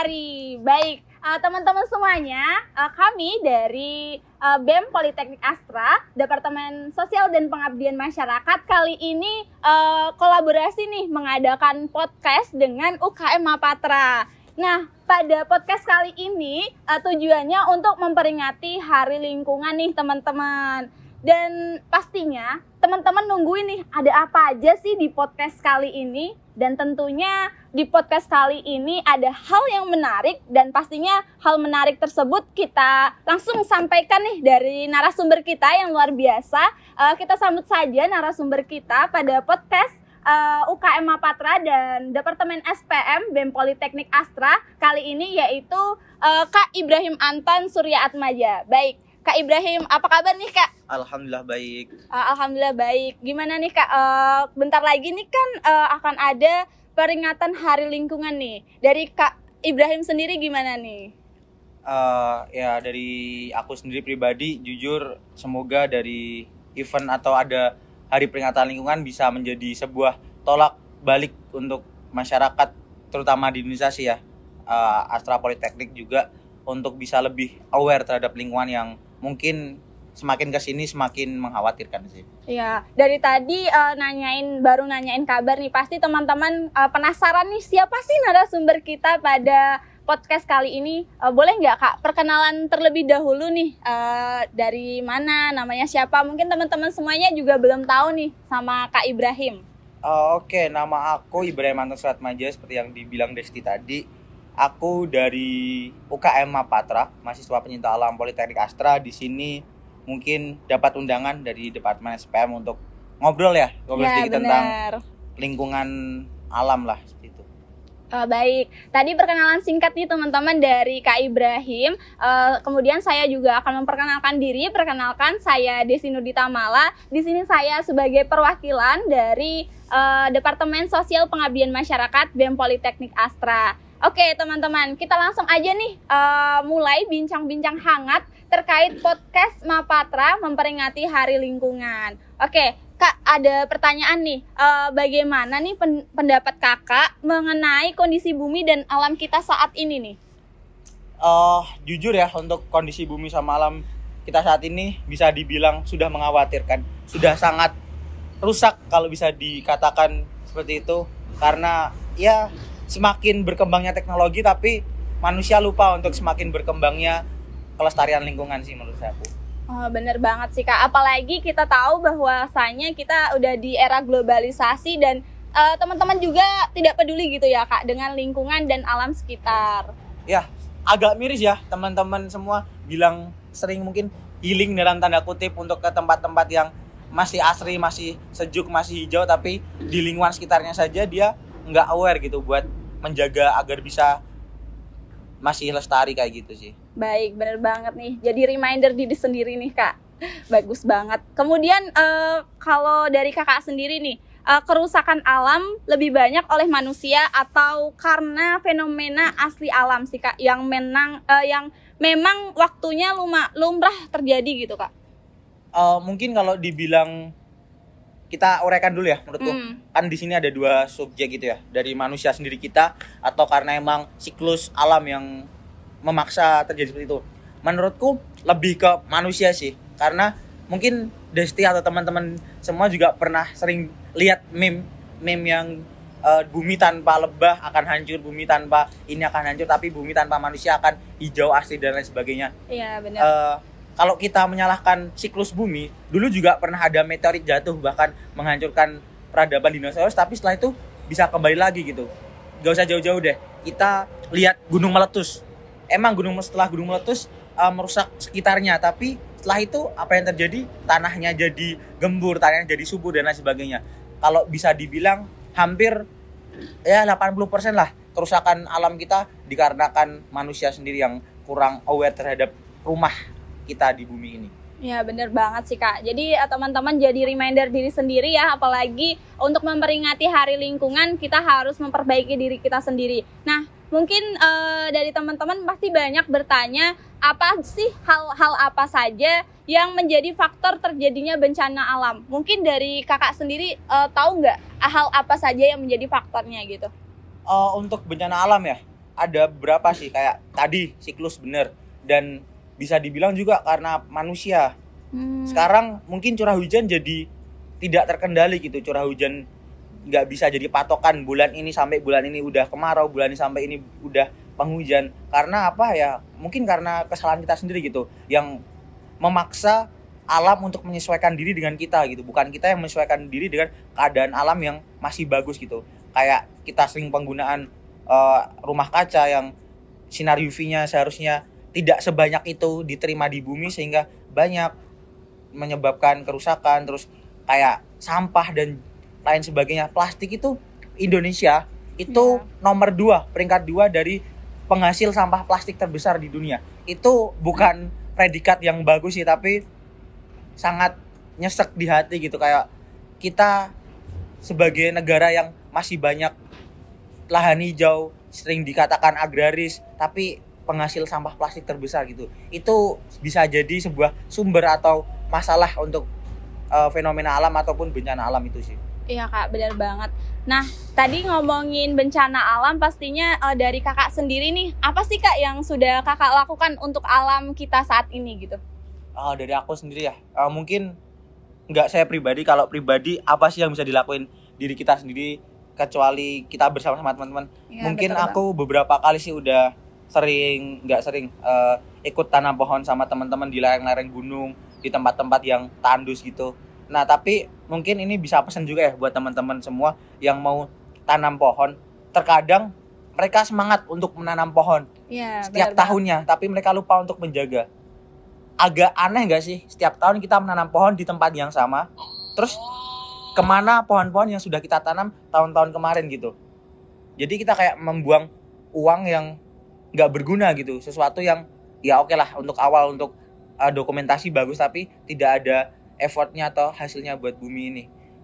hari. Baik, teman-teman semuanya, kami dari BEM Politeknik Astra, Departemen Sosial dan Pengabdian Masyarakat, kali ini kolaborasi nih mengadakan podcast dengan UKM Mapatra. Nah, pada podcast kali ini tujuannya untuk memperingati Hari Lingkungan nih teman-teman. Dan pastinya teman-teman nungguin nih ada apa aja sih di podcast kali ini. Dan tentunya di podcast kali ini ada hal yang menarik dan pastinya hal menarik tersebut kita langsung sampaikan nih dari narasumber kita yang luar biasa. Kita sambut saja narasumber kita pada podcast UKM Mapatra dan Departemen SPM BEM Politeknik Astra kali ini, yaitu Kak Ibrahim Anton Surya Atmaja. Baik, Kak Ibrahim, apa kabar nih Kak? Alhamdulillah baik. Alhamdulillah baik. Gimana nih Kak? Bentar lagi nih kan akan ada peringatan Hari Lingkungan nih. Dari Kak Ibrahim sendiri gimana nih? Ya dari aku sendiri pribadi, jujur semoga dari event atau ada Hari Peringatan Lingkungan bisa menjadi sebuah tolak balik untuk masyarakat, terutama di Indonesia sih ya. Astra Politeknik juga untuk bisa lebih aware terhadap lingkungan yang mungkin semakin kesini semakin mengkhawatirkan sih. Iya, dari tadi baru nanyain kabar nih, pasti teman-teman penasaran nih siapa sih narasumber kita pada podcast kali ini. Boleh nggak Kak perkenalan terlebih dahulu nih, dari mana, namanya siapa? Mungkin teman-teman semuanya juga belum tahu nih sama Kak Ibrahim. Oke, nama aku Ibrahim Anton Surya Atmaja, seperti yang dibilang Desti tadi. Aku dari UKM Mapatra, mahasiswa pencinta alam Politeknik Astra. Di sini mungkin dapat undangan dari Departemen SPM untuk ngobrol sedikit tentang lingkungan alam lah seperti itu. Baik, tadi perkenalan singkat nih teman-teman dari Kak Ibrahim. Kemudian saya juga akan memperkenalkan diri. Perkenalkan, saya Desi Nurdita Mala. Di sini saya sebagai perwakilan dari Departemen Sosial Pengabdian Masyarakat BEM Politeknik Astra. Oke teman-teman, kita langsung aja nih mulai bincang-bincang hangat terkait podcast Mapatra memperingati Hari Lingkungan. Oke, Kak, ada pertanyaan nih. Bagaimana nih pendapat Kakak mengenai kondisi bumi dan alam kita saat ini nih? Jujur ya, untuk kondisi bumi sama alam kita saat ini bisa dibilang sudah mengkhawatirkan. Sudah sangat rusak kalau bisa dikatakan seperti itu. Karena ya semakin berkembangnya teknologi tapi manusia lupa untuk semakin berkembangnya kelestarian lingkungan sih menurut saya. Bener banget sih Kak, apalagi kita tahu bahwasanya kita udah di era globalisasi dan teman-teman juga tidak peduli gitu ya Kak dengan lingkungan dan alam sekitar. Ya, agak miris ya teman-teman semua bilang sering mungkin healing dalam tanda kutip untuk ke tempat-tempat yang masih asri, masih sejuk, masih hijau, tapi di lingkungan sekitarnya saja dia nggak aware gitu buat menjaga agar bisa masih lestari kayak gitu sih. Baik, bener banget nih. Jadi reminder diri sendiri nih Kak. Bagus banget. Kemudian kalau dari Kakak sendiri nih, kerusakan alam lebih banyak oleh manusia atau karena fenomena asli alam sih Kak yang memang waktunya lumrah terjadi gitu Kak? Mungkin kalau dibilang, kita uraikan dulu ya menurutku. Kan di sini ada dua subjek gitu ya, dari manusia sendiri kita atau karena emang siklus alam yang memaksa terjadi seperti itu. Menurutku lebih ke manusia sih, karena mungkin Desti atau teman-teman semua juga pernah sering lihat meme yang bumi tanpa lebah akan hancur, bumi tanpa ini akan hancur, tapi bumi tanpa manusia akan hijau asri dan lain sebagainya. Iya benar. Kalau kita menyalahkan siklus bumi, dulu juga pernah ada meteorit jatuh bahkan menghancurkan peradaban dinosaurus, tapi setelah itu bisa kembali lagi gitu. Gak usah jauh-jauh deh, kita lihat gunung meletus. Emang setelah gunung meletus merusak sekitarnya, tapi setelah itu apa yang terjadi? Tanahnya jadi gembur, tanahnya jadi subur dan lain sebagainya. Kalau bisa dibilang hampir ya 80% lah kerusakan alam kita dikarenakan manusia sendiri yang kurang aware terhadap rumah kita di bumi ini. Ya bener banget sih Kak. Jadi teman-teman jadi reminder diri sendiri ya, apalagi untuk memperingati Hari Lingkungan kita harus memperbaiki diri kita sendiri. Nah mungkin dari teman-teman pasti banyak bertanya, apa sih hal-hal apa saja yang menjadi faktor terjadinya bencana alam? Mungkin dari Kakak sendiri tahu nggak hal apa saja yang menjadi faktornya gitu? Untuk bencana alam ya, ada berapa sih, kayak tadi siklus bener, dan bisa dibilang juga karena manusia. Sekarang mungkin curah hujan jadi tidak terkendali gitu. Curah hujan nggak bisa jadi patokan bulan ini sampai bulan ini udah kemarau, bulan ini sampai ini udah penghujan. Karena apa ya? Mungkin karena kesalahan kita sendiri gitu, yang memaksa alam untuk menyesuaikan diri dengan kita gitu. Bukan kita yang menyesuaikan diri dengan keadaan alam yang masih bagus gitu. Kayak kita sering penggunaan rumah kaca yang sinar UV-nya seharusnya tidak sebanyak itu diterima di bumi, sehingga banyak menyebabkan kerusakan, terus kayak sampah dan lain sebagainya. Plastik itu Indonesia itu nomor 2, peringkat 2 dari penghasil sampah plastik terbesar di dunia. Itu bukan predikat yang bagus sih, tapi sangat nyesek di hati gitu. Kayak kita sebagai negara yang masih banyak lahan hijau, sering dikatakan agraris, tapi penghasil sampah plastik terbesar gitu. Itu bisa jadi sebuah sumber atau masalah untuk fenomena alam ataupun bencana alam itu sih. Iya Kak, benar banget. Nah, tadi ngomongin bencana alam, pastinya dari Kakak sendiri nih, apa sih Kak yang sudah Kakak lakukan untuk alam kita saat ini gitu? Dari aku sendiri ya, mungkin nggak saya pribadi. Kalau pribadi, apa sih yang bisa dilakuin diri kita sendiri kecuali kita bersama-sama teman-teman? Ya, mungkin aku beberapa kali sih udah ikut tanam pohon sama teman-teman di lereng-lereng gunung, di tempat-tempat yang tandus gitu. Nah, tapi mungkin ini bisa pesan juga ya buat teman-teman semua yang mau tanam pohon. Terkadang mereka semangat untuk menanam pohon setiap tahunnya, tapi mereka lupa untuk menjaga. Agak aneh gak sih? Setiap tahun kita menanam pohon di tempat yang sama, terus kemana pohon-pohon yang sudah kita tanam tahun-tahun kemarin gitu. Jadi kita kayak membuang uang yang gak berguna gitu. Sesuatu yang ya oke lah untuk awal, untuk dokumentasi bagus, tapi tidak ada effortnya atau hasilnya buat bumi ini.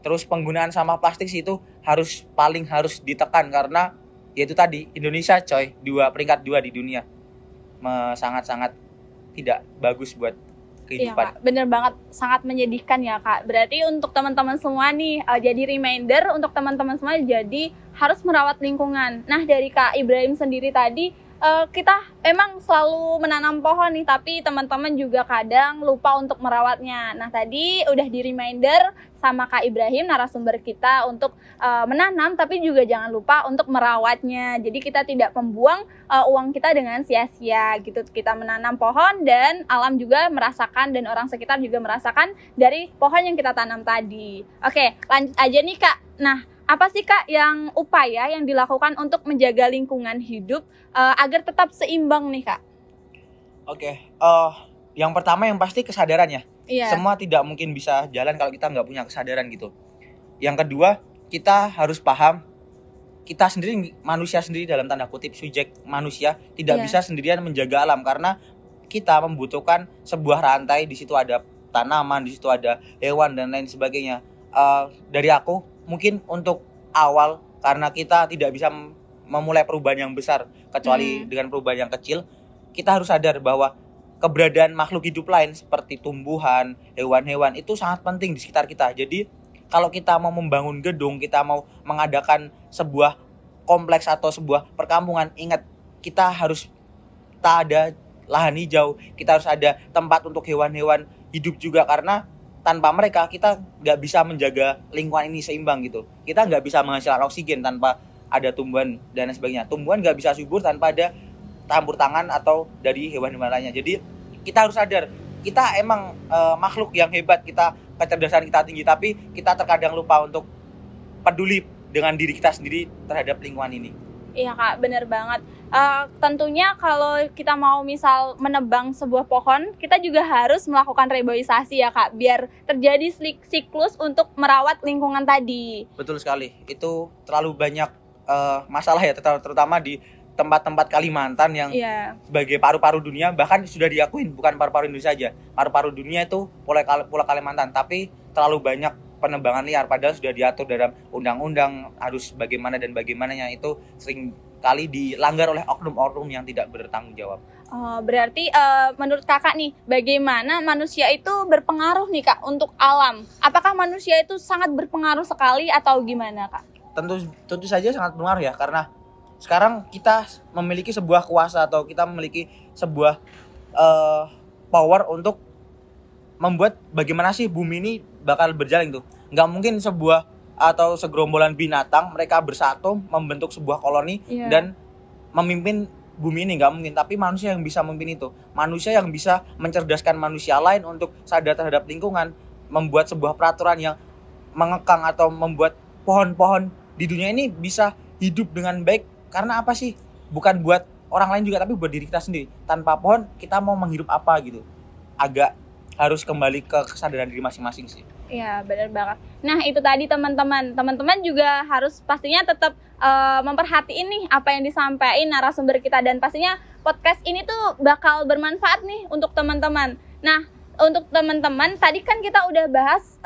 Terus penggunaan sampah plastik sih itu harus ditekan, karena yaitu tadi Indonesia coy, peringkat 2 di dunia. Sangat-sangat tidak bagus buat kehidupan. Iya Kak, bener banget, sangat menyedihkan ya Kak. Berarti untuk teman-teman semua nih, jadi reminder untuk teman-teman semua, jadi harus merawat lingkungan. Nah, dari Kak Ibrahim sendiri tadi, kita emang selalu menanam pohon nih, tapi teman-teman juga kadang lupa untuk merawatnya. Nah, tadi udah di reminder sama Kak Ibrahim, narasumber kita, untuk menanam, tapi juga jangan lupa untuk merawatnya. Jadi kita tidak membuang uang kita dengan sia-sia gitu. Kita menanam pohon dan alam juga merasakan, dan orang sekitar juga merasakan dari pohon yang kita tanam tadi. Oke, lanjut aja nih Kak. Nah, apa sih Kak yang upaya yang dilakukan untuk menjaga lingkungan hidup agar tetap seimbang nih Kak? Oke, yang pertama yang pasti kesadaran ya. Iya. Semua tidak mungkin bisa jalan kalau kita nggak punya kesadaran gitu. Yang kedua, kita harus paham kita sendiri, manusia sendiri dalam tanda kutip, subjek manusia tidak bisa sendirian menjaga alam, karena kita membutuhkan sebuah rantai. Di situ ada tanaman, di situ ada hewan dan lain sebagainya. Dari aku mungkin untuk awal, karena kita tidak bisa memulai perubahan yang besar kecuali dengan perubahan yang kecil, kita harus sadar bahwa keberadaan makhluk hidup lain seperti tumbuhan, hewan-hewan itu sangat penting di sekitar kita. Jadi kalau kita mau membangun gedung, kita mau mengadakan sebuah kompleks atau sebuah perkampungan, ingat kita harus ada lahan hijau, kita harus ada tempat untuk hewan-hewan hidup juga, karena tanpa mereka kita nggak bisa menjaga lingkungan ini seimbang gitu. Kita nggak bisa menghasilkan oksigen tanpa ada tumbuhan dan sebagainya. Tumbuhan nggak bisa subur tanpa ada campur tangan atau dari hewan-hewan lainnya. Jadi kita harus sadar, kita emang makhluk yang hebat, kita kecerdasan kita tinggi, tapi kita terkadang lupa untuk peduli dengan diri kita sendiri terhadap lingkungan ini. Iya Kak, benar banget. Tentunya kalau kita mau misal menebang sebuah pohon, kita juga harus melakukan reboisasi ya Kak, biar terjadi siklus untuk merawat lingkungan tadi. Betul sekali, itu terlalu banyak masalah ya, terutama di tempat-tempat Kalimantan yang sebagai paru-paru dunia, bahkan sudah diakuin bukan paru-paru Indonesia saja, paru-paru dunia itu Pulau Kalimantan, tapi terlalu banyak penebangan liar, padahal sudah diatur dalam undang-undang harus bagaimana dan bagaimananya. Itu sering kali dilanggar oleh oknum-oknum yang tidak bertanggung jawab. Berarti menurut kakak nih, bagaimana manusia itu berpengaruh nih Kak untuk alam? Apakah manusia itu sangat berpengaruh sekali atau gimana Kak? Tentu saja sangat berpengaruh ya, karena sekarang kita memiliki sebuah kuasa atau kita memiliki sebuah power untuk membuat bagaimana sih bumi ini bakal berjalan tuh. Nggak mungkin sebuah atau segerombolan binatang mereka bersatu membentuk sebuah koloni dan memimpin bumi ini, nggak mungkin. Tapi manusia yang bisa memimpin itu, manusia yang bisa mencerdaskan manusia lain untuk sadar terhadap lingkungan, membuat sebuah peraturan yang mengekang atau membuat pohon-pohon di dunia ini bisa hidup dengan baik. Karena apa sih? Bukan buat orang lain juga, tapi buat diri kita sendiri. Tanpa pohon kita mau menghidup apa gitu. Agak harus kembali ke kesadaran diri masing-masing sih. Iya, benar banget. Nah, itu tadi teman-teman juga harus pastinya tetap memperhatiin nih apa yang disampaikan narasumber kita, dan pastinya podcast ini tuh bakal bermanfaat nih untuk teman-teman. Nah, untuk teman-teman tadi kan kita udah bahas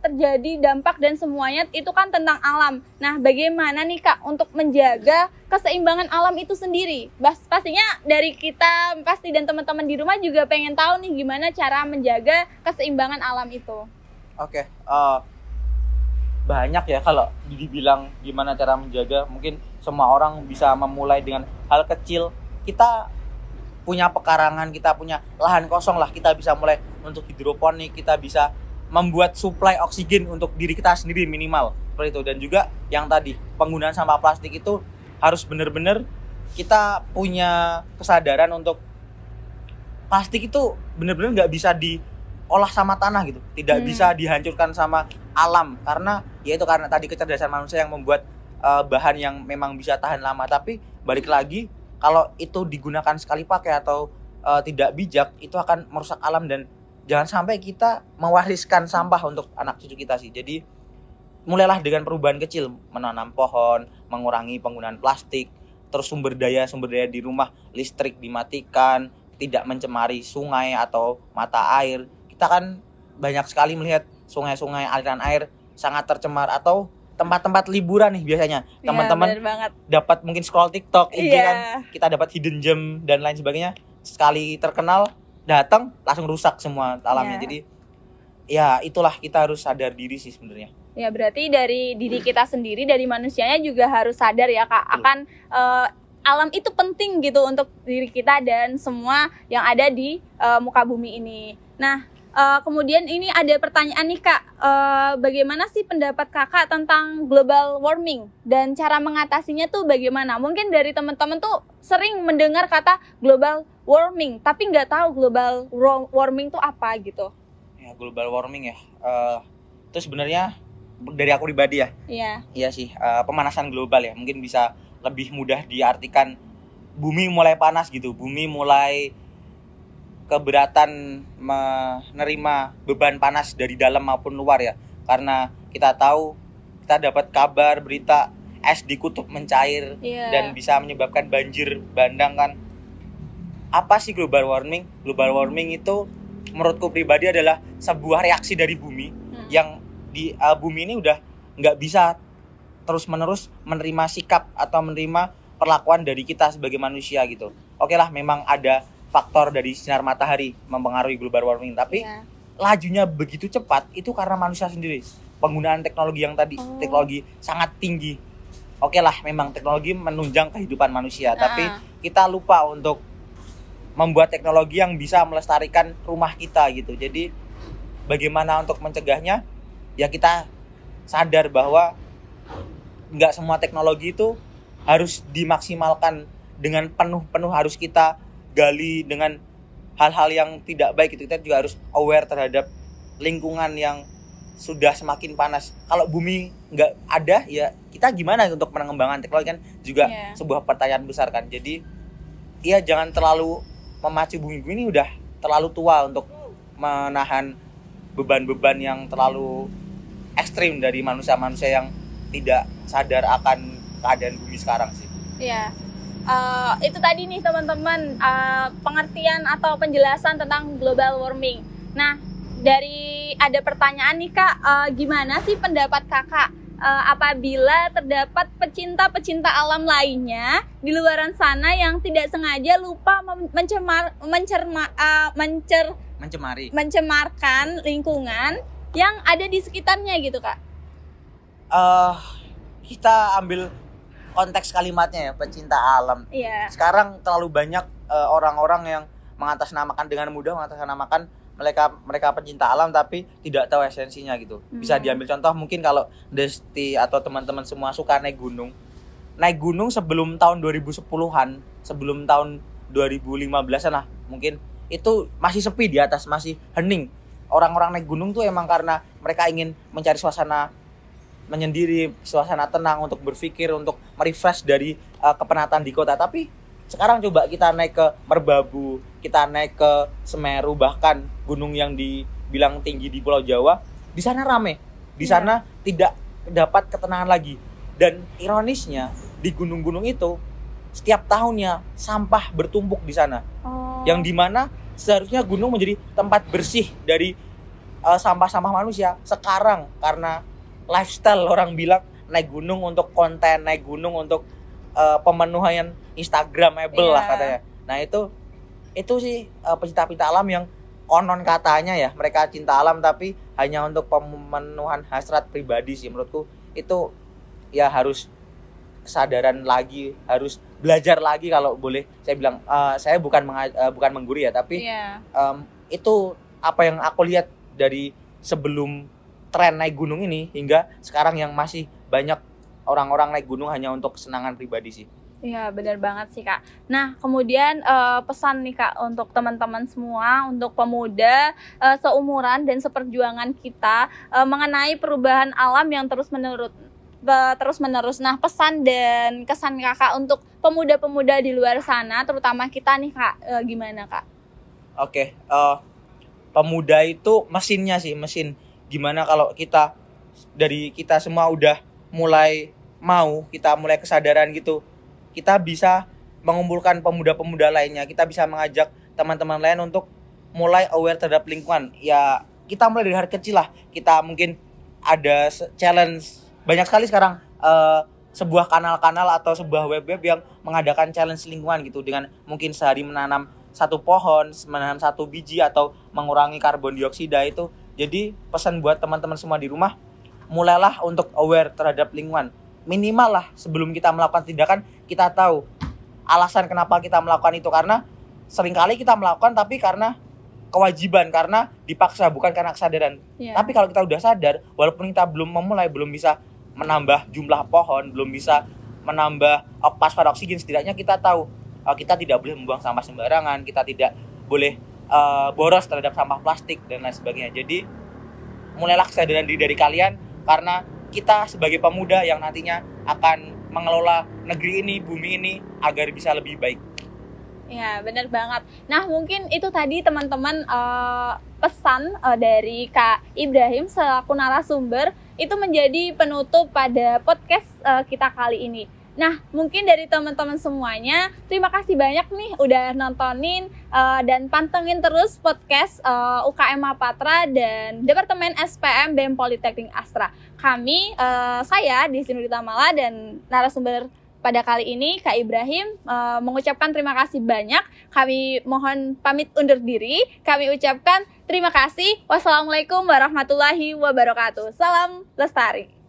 terjadi dampak dan semuanya itu kan tentang alam. Nah, bagaimana nih Kak untuk menjaga keseimbangan alam itu sendiri? Pastinya dari kita pasti dan teman-teman di rumah juga pengen tahu nih gimana cara menjaga keseimbangan alam itu. Oke, banyak ya kalau dibilang gimana cara menjaga. Mungkin semua orang bisa memulai dengan hal kecil. Kita punya pekarangan, kita punya lahan kosong lah, kita bisa mulai untuk hidroponik, kita bisa membuat suplai oksigen untuk diri kita sendiri minimal seperti itu. Dan juga yang tadi penggunaan sampah plastik itu harus benar-benar kita punya kesadaran untuk plastik itu benar-benar nggak bisa diolah sama tanah gitu, tidak bisa dihancurkan sama alam, karena ya itu karena tadi kecerdasan manusia yang membuat bahan yang memang bisa tahan lama. Tapi balik lagi, kalau itu digunakan sekali pakai atau tidak bijak, itu akan merusak alam dan jangan sampai kita mewariskan sampah untuk anak cucu kita sih. Jadi mulailah dengan perubahan kecil, menanam pohon, mengurangi penggunaan plastik, terus sumber daya di rumah, listrik dimatikan, tidak mencemari sungai atau mata air. Kita kan banyak sekali melihat sungai-sungai, aliran air sangat tercemar, atau tempat-tempat liburan nih biasanya. Teman-teman dapat mungkin scroll TikTok, IG kan, kita dapat hidden gem dan lain sebagainya. Sekali terkenal, datang langsung rusak semua alamnya. Jadi ya itulah, kita harus sadar diri sih sebenarnya. Ya, berarti dari diri kita sendiri, dari manusianya juga harus sadar ya Kak, akan alam itu penting gitu untuk diri kita dan semua yang ada di muka bumi ini. Nah, kemudian ini ada pertanyaan nih Kak, bagaimana sih pendapat Kakak tentang global warming dan cara mengatasinya tuh bagaimana? Mungkin dari teman-teman tuh sering mendengar kata global warming, tapi nggak tahu global warming tuh apa gitu. Ya, global warming ya, itu sebenarnya dari aku pribadi ya. Iya sih, pemanasan global ya, mungkin bisa lebih mudah diartikan bumi mulai panas gitu, bumi mulai keberatan menerima beban panas dari dalam maupun luar ya. Karena kita tahu, kita dapat kabar berita es di kutub mencair dan bisa menyebabkan banjir bandang kan. Apa sih global warming? Global warming itu menurutku pribadi adalah sebuah reaksi dari bumi yang di bumi ini udah nggak bisa terus-menerus menerima sikap atau menerima perlakuan dari kita sebagai manusia gitu. Oke lah, memang ada faktor dari sinar matahari mempengaruhi global warming, tapi lajunya begitu cepat itu karena manusia sendiri. Penggunaan teknologi yang tadi, teknologi sangat tinggi. Oke lah, memang teknologi menunjang kehidupan manusia, tapi kita lupa untuk membuat teknologi yang bisa melestarikan rumah kita gitu. Jadi bagaimana untuk mencegahnya? Ya kita sadar bahwa nggak semua teknologi itu harus dimaksimalkan dengan penuh harus kita gali dengan hal-hal yang tidak baik gitu. Kita juga harus aware terhadap lingkungan yang sudah semakin panas. Kalau bumi nggak ada, ya kita gimana untuk mengembangkan teknologi kan juga sebuah pertanyaan besar kan. Jadi ya jangan terlalu memacu bumi ini udah terlalu tua untuk menahan beban-beban yang terlalu ekstrim dari manusia-manusia yang tidak sadar akan keadaan bumi sekarang sih. Iya. Itu tadi nih teman-teman, pengertian atau penjelasan tentang global warming. Nah, dari ada pertanyaan nih Kak, gimana sih pendapat Kakak apabila terdapat pecinta-pecinta alam lainnya di luaran sana yang tidak sengaja lupa mencemarkan lingkungan yang ada di sekitarnya gitu Kak? Kita ambil konteks kalimatnya ya, pecinta alam. Iya. Sekarang terlalu banyak orang-orang yang mengatasnamakan dengan mudah mengatasnamakan mereka pecinta alam tapi tidak tahu esensinya gitu. Bisa diambil contoh mungkin kalau Desti atau teman-teman semua suka naik gunung. Naik gunung sebelum tahun 2010-an, sebelum tahun 2015-an lah mungkin, itu masih sepi di atas, masih hening. Orang-orang naik gunung tuh emang karena mereka ingin mencari suasana menyendiri, suasana tenang untuk berpikir, untuk merefresh dari kepenatan di kota. Tapi sekarang coba kita naik ke Merbabu, kita naik ke Semeru, bahkan gunung yang dibilang tinggi di Pulau Jawa, di sana rame. Di sana tidak dapat ketenangan lagi. Dan ironisnya di gunung-gunung itu setiap tahunnya sampah bertumpuk di sana. Yang dimana seharusnya gunung menjadi tempat bersih dari sampah-sampah manusia. Sekarang karena lifestyle, orang bilang naik gunung untuk konten, naik gunung untuk pemenuhan Instagramable lah katanya. Nah itu sih pecinta alam yang konon katanya ya mereka cinta alam tapi hanya untuk pemenuhan hasrat pribadi sih. Menurutku itu ya harus kesadaran lagi, harus belajar lagi kalau boleh saya bilang. Saya bukan menggurui ya, tapi itu apa yang aku lihat dari sebelum tren naik gunung ini hingga sekarang yang masih banyak orang-orang naik gunung hanya untuk kesenangan pribadi sih. Iya, benar banget sih, Kak. Nah, kemudian pesan nih, Kak, untuk teman-teman semua, untuk pemuda seumuran dan seperjuangan kita mengenai perubahan alam yang terus-menerus. Nah, pesan dan kesan Kakak untuk pemuda-pemuda di luar sana, terutama kita nih, Kak, gimana, Kak? Oke, pemuda itu mesin gimana kalau kita semua udah mulai kesadaran gitu, kita bisa mengumpulkan pemuda-pemuda lainnya, kita bisa mengajak teman-teman lain untuk mulai aware terhadap lingkungan. Ya, kita mulai dari hal kecil lah. Kita mungkin ada challenge, banyak sekali sekarang sebuah kanal-kanal atau sebuah web-web yang mengadakan challenge lingkungan gitu, dengan mungkin sehari menanam 1 pohon, menanam 1 biji atau mengurangi karbon dioksida itu. Jadi pesan buat teman-teman semua di rumah, mulailah untuk aware terhadap lingkungan. Minimal lah sebelum kita melakukan tindakan, kita tahu alasan kenapa kita melakukan itu. Karena seringkali kita melakukan tapi karena kewajiban, karena dipaksa, bukan karena kesadaran. Tapi kalau kita udah sadar, walaupun kita belum memulai, belum bisa menambah jumlah pohon, belum bisa menambah pasokan oksigen, setidaknya kita tahu kita tidak boleh membuang sampah sembarangan, kita tidak boleh boros terhadap sampah plastik dan lain sebagainya. Jadi mulailah kesadaran diri dari kalian, karena kita sebagai pemuda yang nantinya akan mengelola negeri ini, bumi ini agar bisa lebih baik. Ya, benar banget. Nah, mungkin itu tadi teman-teman pesan dari Kak Ibrahim selaku narasumber, itu menjadi penutup pada podcast kita kali ini. Nah, mungkin dari teman-teman semuanya, terima kasih banyak nih udah nontonin dan pantengin terus podcast UKM Mapatra dan Departemen SPM BEM Politeknik Astra. Kami, saya Desi Tamala dan narasumber pada kali ini Kak Ibrahim mengucapkan terima kasih banyak. Kami mohon pamit undur diri. Kami ucapkan terima kasih. Wassalamualaikum warahmatullahi wabarakatuh. Salam lestari.